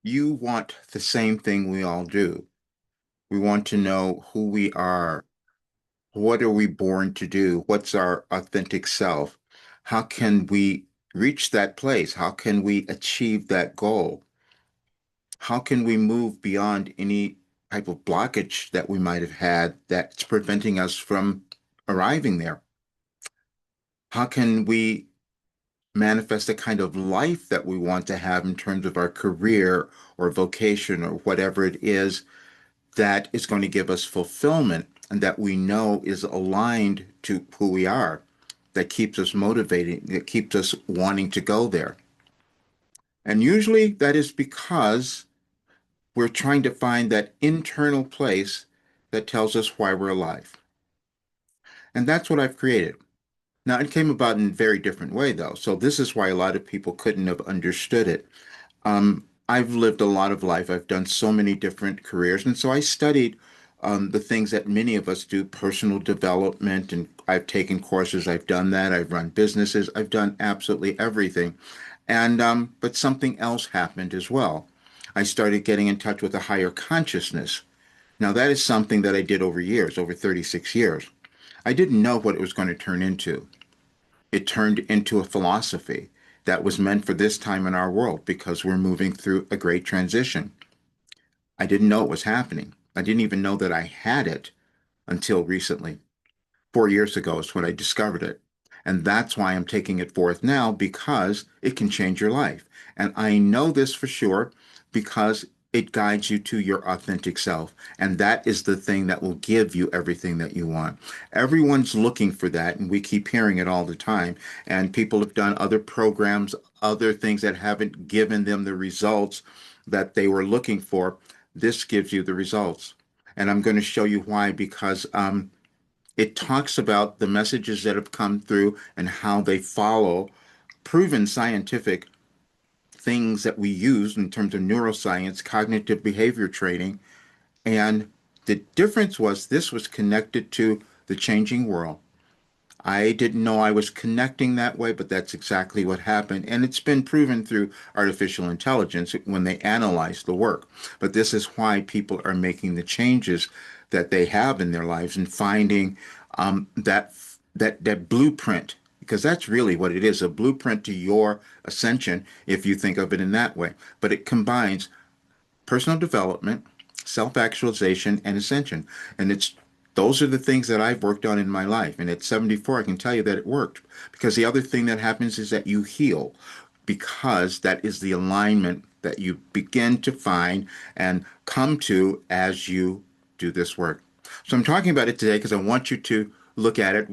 you want the same thing we all do. We want to know who we are. What are we born to do? What's our authentic self? How can we reach that place? How can we achieve that goal? How can we move beyond any type of blockage that we might have had that's preventing us from arriving there? How can we manifest the kind of life that we want to have in terms of our career or vocation or whatever it is that is going to give us fulfillment and that we know is aligned to who we are, that keeps us motivated, that keeps us wanting to go there. And usually that is because we're trying to find that internal place that tells us why we're alive. And that's what I've created. Now, it came about in a very different way, though. So this is why a lot of people couldn't have understood it. I've lived a lot of life. I've done so many different careers. And so I studied the things that many of us do, personal development, and I've taken courses. I've done that. I've run businesses. I've done absolutely everything. And but something else happened as well. I started getting in touch with a higher consciousness. Now, that is something that I did over years, over 36 years. I didn't know what it was going to turn into. It turned into a philosophy that was meant for this time in our world because we're moving through a great transition. I didn't know it was happening. I didn't even know that I had it until recently. 4 years ago is when I discovered it. And that's why I'm taking it forth now because it can change your life. And I know this for sure because it guides you to your authentic self. And that is the thing that will give you everything that you want. Everyone's looking for that, and we keep hearing it all the time. And people have done other programs, other things that haven't given them the results that they were looking for. This gives you the results. And I'm going to show you why because it talks about the messages that have come through and how they follow proven scientific things that we use in terms of neuroscience, cognitive behavior training. And the difference was this was connected to the changing world. I didn't know I was connecting that way, but that's exactly what happened. And it's been proven through artificial intelligence when they analyze the work. But this is why people are making the changes that they have in their lives and finding that blueprint, because that's really what it is, a blueprint to your ascension, if you think of it in that way. But it combines personal development, self-actualization, and ascension. And it's those are the things that I've worked on in my life. And at 74, I can tell you that it worked. Because the other thing that happens is that you heal, because that is the alignment that you begin to find and come to as you do this work. So I'm talking about it today because I want you to look at it.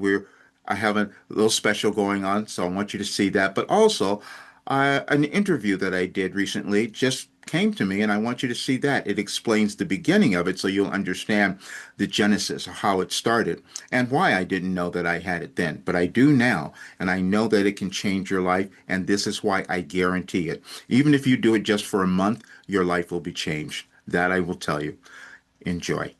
I have a little special going on, so I want you to see that. But also, an interview that I did recently just came to me, and I want you to see that. It explains the beginning of it so you'll understand the genesis, how it started, and why I didn't know that I had it then. But I do now, and I know that it can change your life, and this is why I guarantee it. Even if you do it just for a month, your life will be changed. That I will tell you. Enjoy.